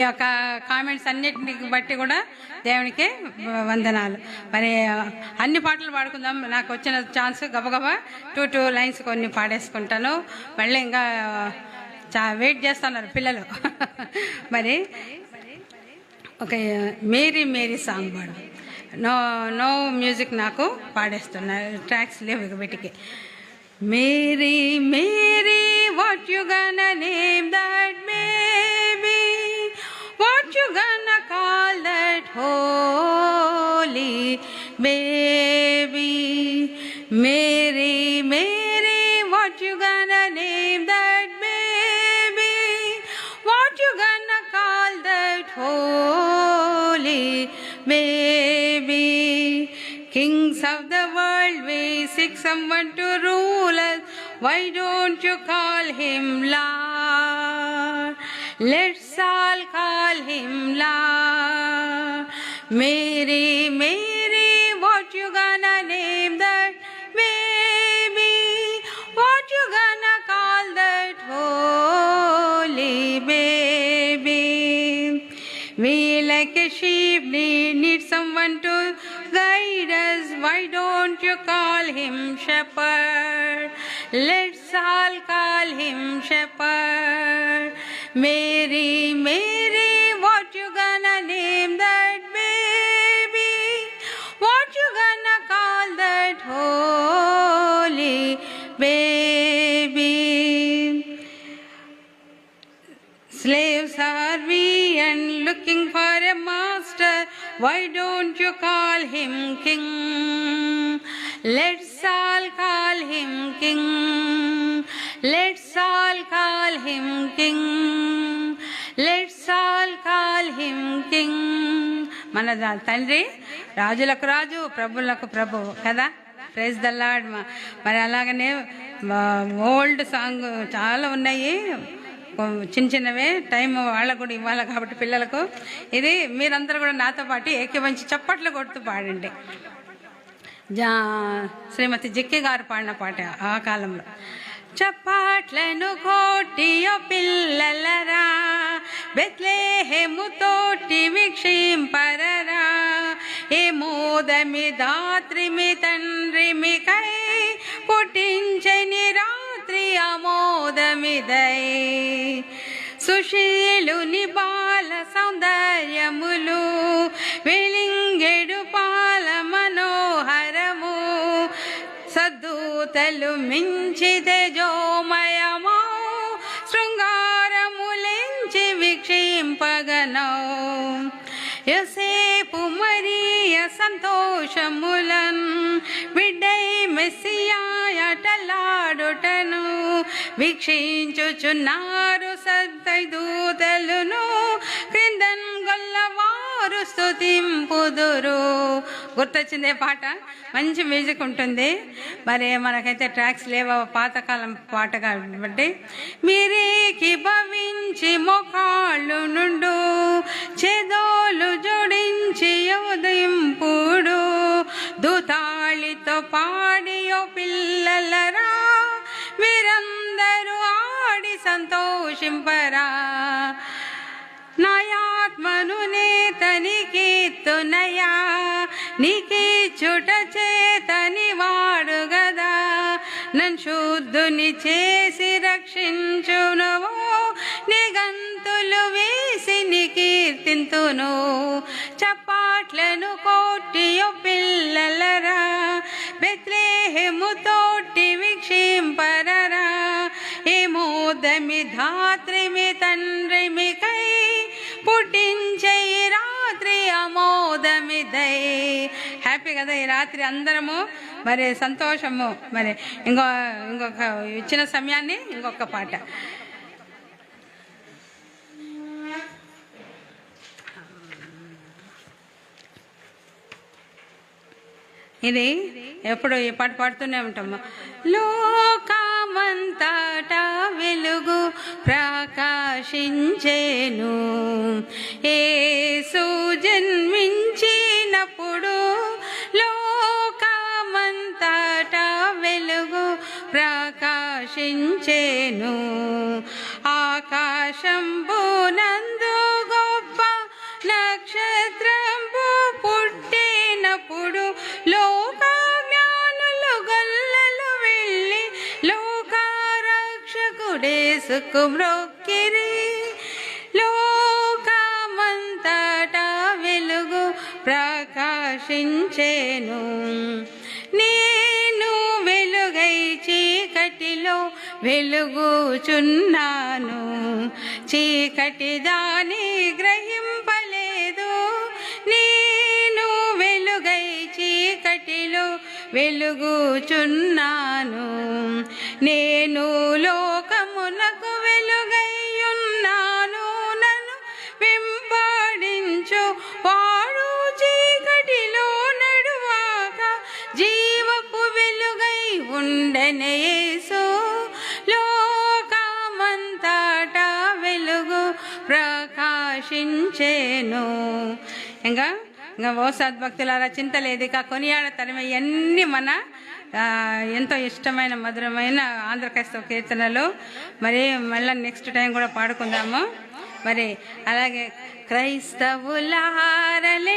యొక్క కామెంట్స్ అన్నిటిని బట్టి కూడా దేవునికి వందనాలు. మరి అన్ని పాటలు పాడుకుందాం. నాకు వచ్చిన ఛాన్స్ గబగబా 2 లైన్స్ కొన్ని పాడేసుకుంటాను. మళ్ళీ ఇంకా వెయిట్ చేస్తున్నారు పిల్లలు. మరి ఒక మేరీ మేరీ సాంగ్ పాడు. నో మ్యూజిక్ నాకు పాడేస్తున్నారు, ట్రాక్స్ లేవు వీటికి. Mary Mary what you gonna name that baby, what you gonna call that holy baby, Mary Mary what you gonna name that baby, what you gonna call that holy baby, kings of the world we seek someone to rule us, why don't you call him Lord, let's all call him Lord. Mary Mary what you gonna name that baby, what you gonna call that holy baby, we like a sheep need someone to guide us, why don't you call him shepherd, let's all call him shepherd. Mary Mary what you gonna name that baby, what you gonna call that holy baby. Slaves are we and looking for a master, why don't you call him king, let's all call him king, let's all call him king, let's all call him king. మన తండ్రి రాజులకు రాజు ప్రభులకు ప్రభు కదా. Praise the lord. మరి అలాగనే old song చాలా ఉన్నాయి, చిన్న చిన్నవే, టైం వాళ్ళకు కూడా ఇవ్వాలి కాబట్టి పిల్లలకు. ఇది మీరందరూ కూడా నాతో పాటు ఏకీభవించి చప్పట్లు కొడుతూ పాడండి. శ్రీమతి జిక్కి గారు పాడిన పాట ఆ కాలంలో. చప్పట్లను కొట్టియో పిల్లలరా, బెత్లెహేము తోటి వీక్షింపరరా, ఏ మోదమి దాత్రిమి తండ్రిమి కై పుట్టించని రాత్రి అమోదమిదై, సుశీలుని బాల సౌందర్యములు వెలింగెడు పాల మనోహరము, సద్దూతలు మించి తేజోమయమో శృంగారములించి వీక్షింపగనో, యోసేపు మరియ సంతోషములన్ బిడ్డై మెస్సియాటలాడుటను వీక్షించుచున్నారు సద్దూతలును, క్రిందన్ గొల్లవారు స్తుతింపుదురు. గుర్తొచ్చిందే పాట, మంచి మ్యూజిక్ ఉంటుంది. మరి మనకైతే ట్రాక్స్ లేవో, పాతకాలం పాట కాబట్టి. మీరేకి భవించి మోకాళ్ళు నుండు, చేదోలు జోడించి ఉదయింపుడు, దూతాళితో పాడి ఓ పిల్లలరా, మీరందరూ ఆడి సంతోషింపరా, నాయాత్మను నేతనికీర్తునయా, నీకీ చుట చేతని వాడు గదా, నన్ను శుద్ధుని చేసి రక్షించునువో, నిగంతులు వేసి నీ కీర్తింతును, చప్పాట్లను కొట్టియో పిల్లలరా, బెత్లెహేము తోటి వీక్షింపరరా, ఏ మోదమి ధాత్రిమి తండ్రిమి కై పుట్టించే ఈ రాత్రి అమోదమిదై. హ్యాపీ కదా ఈ రాత్రి అందరము, మరి సంతోషము. మరి ఇంకొక ఇచ్చిన సమయాన్ని ఇంకొక పాట. ఇది ఎప్పుడు ఈ పాట పాడుతూనే ఉంటాము. లోకమంతటా వెలుగు ప్రకాశించేను, యేసు జన్మించినప్పుడు లోకమంతటా వెలుగు ప్రకాశించేను, ఆకాశంబునందు గొప్ప యేసుకు మ్రొక్కిరి. లోకమంతటా వెలుగు ప్రకాశించెను. నేను వెలుగై చీకటిలో వెలుగుచున్నాను. చీకటి దాని గ్రహింపలేదు. నేను వెలుగై చీకటిలో వెలుగుచున్నాను. నేను లోకమునకు వెలుగై ఉన్నాను. నన్ను వెంబడించు వాడు చీకటిలో నడువాక జీవపు వెలుగై ఉండెను యేసు. లోకమంతటా వెలుగు ప్రకాశించెను. ఇంకా ఓ సద్భక్తులారా, చింత లేదు ఇక కొనియాడతనమే. ఇవన్నీ మన ఎంతో ఇష్టమైన మధురమైన ఆంధ్ర క్రైస్తవ కీర్తనలు. మరి మళ్ళీ నెక్స్ట్ టైం కూడా పాడుకుందాము. మరి అలాగే క్రైస్తవులారలే